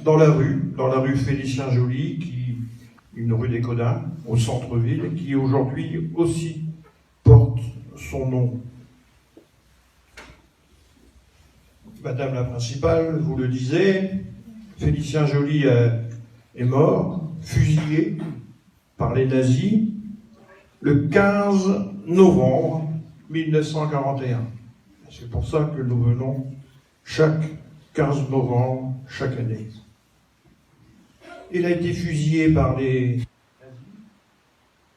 dans la rue Félicien Joly, une rue des Caudins, au centre-ville, qui aujourd'hui aussi porte son nom. Madame la principale, vous le disiez, Félicien Joly est mort, fusillé par les nazis, le 15 novembre 1941. C'est pour ça que nous venons chaque 15 novembre, chaque année. Il a été fusillé par les nazis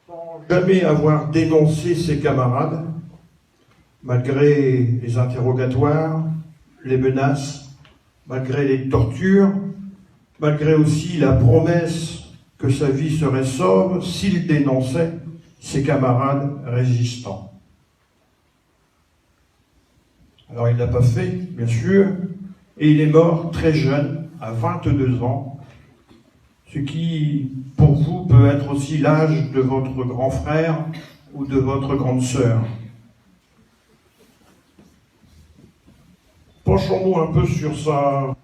sans jamais avoir dénoncé ses camarades, malgré les interrogatoires, les menaces, malgré les tortures, malgré aussi la promesse que sa vie serait sauve s'il dénonçait ses camarades résistants. Alors il ne l'a pas fait, bien sûr, et il est mort très jeune, à 22 ans, ce qui, pour vous, peut être aussi l'âge de votre grand frère ou de votre grande sœur. Penchons-nous un peu sur sa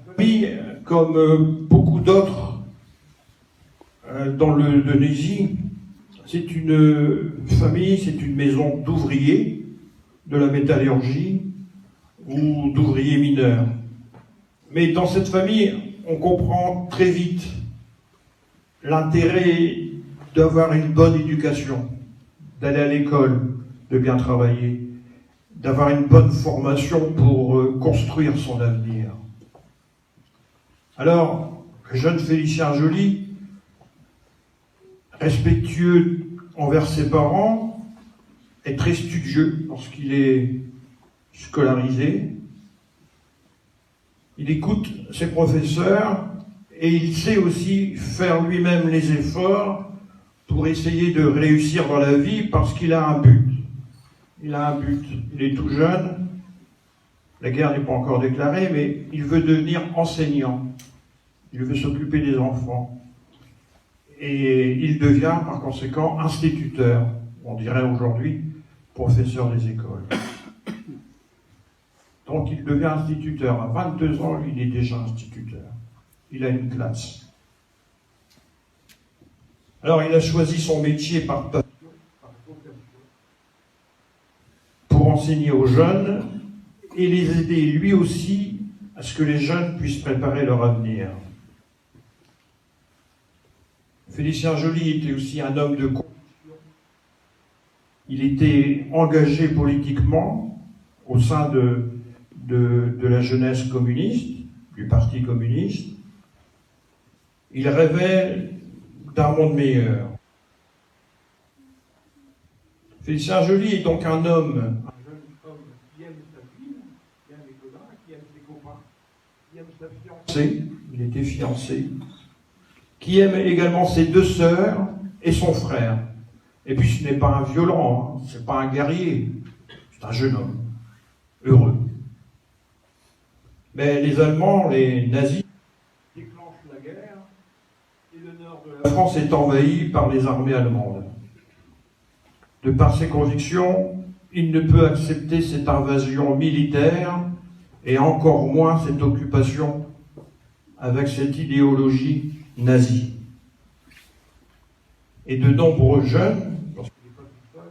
famille, comme beaucoup d'autres dans le Denésy. C'est une famille, c'est une maison d'ouvriers de la métallurgie ou d'ouvriers mineurs. Mais dans cette famille, on comprend très vite l'intérêt d'avoir une bonne éducation, d'aller à l'école, de bien travailler, d'avoir une bonne formation pour construire son avenir. Alors, le jeune Félicien Joly, respectueux envers ses parents, est très studieux lorsqu'il est scolarisé. Il écoute ses professeurs et il sait aussi faire lui-même les efforts pour essayer de réussir dans la vie parce qu'il a un but. Il a un but. Il est tout jeune. La guerre n'est pas encore déclarée, mais il veut devenir enseignant. Il veut s'occuper des enfants. Et il devient, par conséquent, instituteur. On dirait aujourd'hui professeur des écoles. Donc il devient instituteur. À 22 ans, il est déjà instituteur. Il a une classe. Alors il a choisi son métier par passion, pour enseigner aux jeunes et les aider lui aussi à ce que les jeunes puissent préparer leur avenir. Félicien Joly était aussi un homme de conviction. Il était engagé politiquement au sein de la jeunesse communiste, du Parti communiste. Il rêvait d'un monde meilleur. Félicien Joly est donc un jeune homme qui aime sa ville, qui aime les Caudins, qui aime ses copains, qui aime sa fiancée, il était fiancé, qui aime également ses deux sœurs et son frère. Et puis ce n'est pas un violent, hein, c'est pas un guerrier, c'est un jeune homme, heureux. Mais les Allemands, les nazis, déclenchent la guerre et le nord de la France est envahi par les armées allemandes. De par ses convictions, il ne peut accepter cette invasion militaire et encore moins cette occupation avec cette idéologie nazie. Et de nombreux jeunes, lorsqu'il n'est pas tout seul,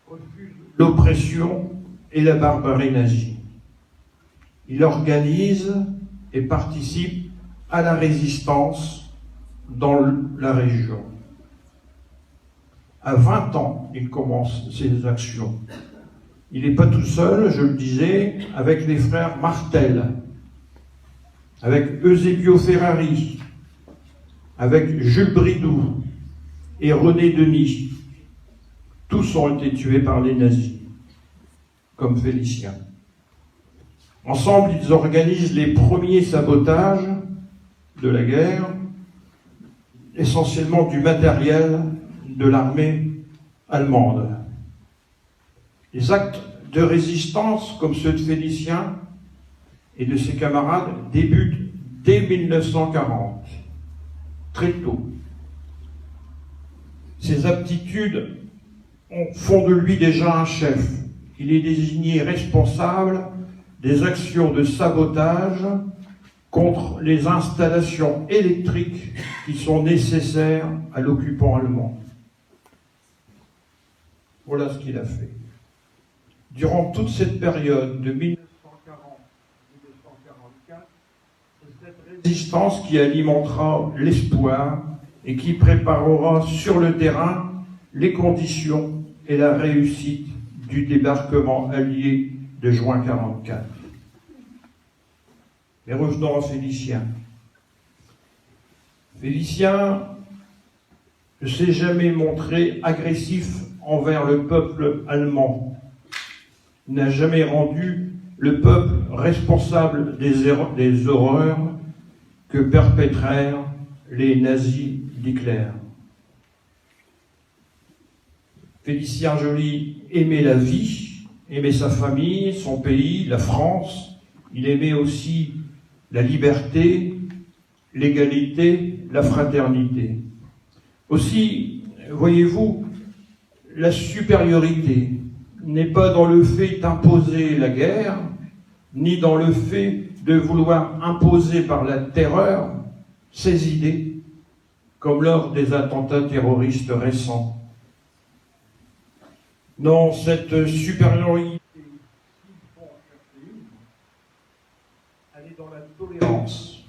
refusent l'oppression et la barbarie nazie. Il organise et participe à la résistance dans la région. À 20 ans, il commence ses actions. Il n'est pas tout seul, je le disais, avec les frères Martel, avec Eusebio Ferrari, avec Jules Bridoux et René Denis. Tous ont été tués par les nazis, comme Félicien. Ensemble, ils organisent les premiers sabotages de la guerre, essentiellement du matériel de l'armée allemande. Les actes de résistance, comme ceux de Félicien et de ses camarades, débutent dès 1940, très tôt. Ses aptitudes font de lui déjà un chef. Il est désigné responsable des actions de sabotage contre les installations électriques qui sont nécessaires à l'occupant allemand. Voilà ce qu'il a fait. Durant toute cette période de 1940 à 1944, c'est cette résistance qui alimentera l'espoir et qui préparera sur le terrain les conditions et la réussite du débarquement allié de juin 1944. Mais revenons à Félicien. Félicien ne s'est jamais montré agressif envers le peuple allemand. Il n'a jamais rendu le peuple responsable des horreurs que perpétrèrent les nazis d'Hitler. Félicien Joly aimait la vie, aimait sa famille, son pays, la France. Il aimait aussi la liberté, l'égalité, la fraternité. Aussi, voyez-vous, la supériorité n'est pas dans le fait d'imposer la guerre, ni dans le fait de vouloir imposer par la terreur ses idées, comme lors des attentats terroristes récents. Non, cette supériorité, elle est dans la tolérance,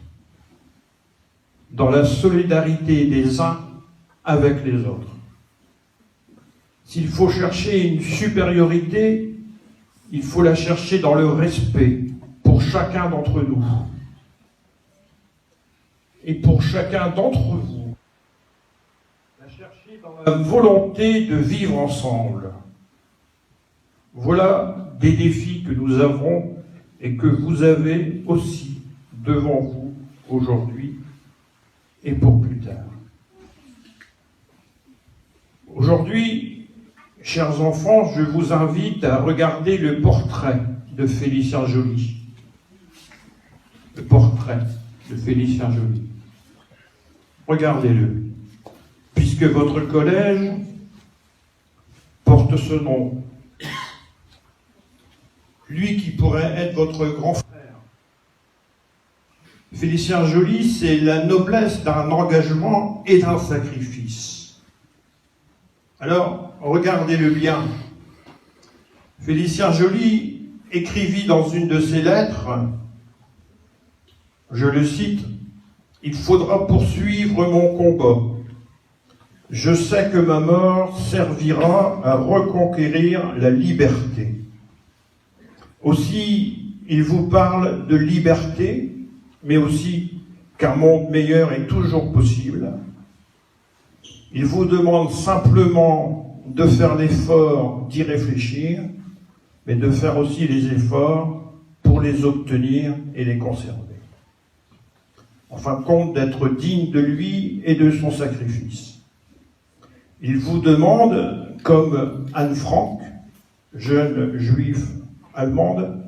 dans la solidarité des uns avec les autres. S'il faut chercher une supériorité, il faut la chercher dans le respect pour chacun d'entre nous. Et pour chacun d'entre vous, la chercher dans la volonté de vivre ensemble. Voilà des défis que nous avons et que vous avez aussi devant vous aujourd'hui et pour plus tard. Aujourd'hui, chers enfants, je vous invite à regarder le portrait de Félicien Joly. Le portrait de Félicien Joly. Regardez-le, puisque votre collège porte ce nom. Lui qui pourrait être votre grand frère. Félicien Joly, c'est la noblesse d'un engagement et d'un sacrifice. Alors, regardez-le bien. Félicien Joly écrivit dans une de ses lettres, je le cite, « Il faudra poursuivre mon combat. Je sais que ma mort servira à reconquérir la liberté. » Aussi, il vous parle de liberté, mais aussi qu'un monde meilleur est toujours possible. Il vous demande simplement de faire l'effort d'y réfléchir, mais de faire aussi les efforts pour les obtenir et les conserver. En fin de compte, d'être digne de lui et de son sacrifice. Il vous demande, comme Anne Frank, jeune juive allemande,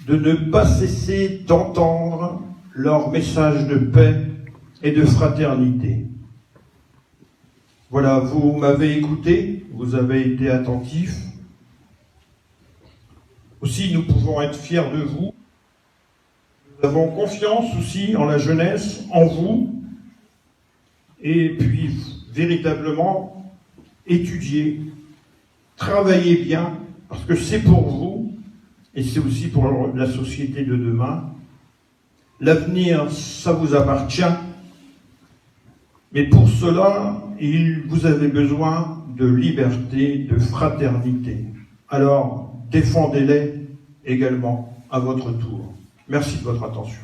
de ne pas cesser d'entendre leur message de paix et de fraternité. Voilà, vous m'avez écouté, vous avez été attentif. Aussi, nous pouvons être fiers de vous. Nous avons confiance aussi en la jeunesse, en vous, et puis véritablement étudier, travailler bien, parce que c'est pour vous, et c'est aussi pour la société de demain. L'avenir, ça vous appartient, mais pour cela, vous avez besoin de liberté, de fraternité. Alors, défendez-les également à votre tour. Merci de votre attention.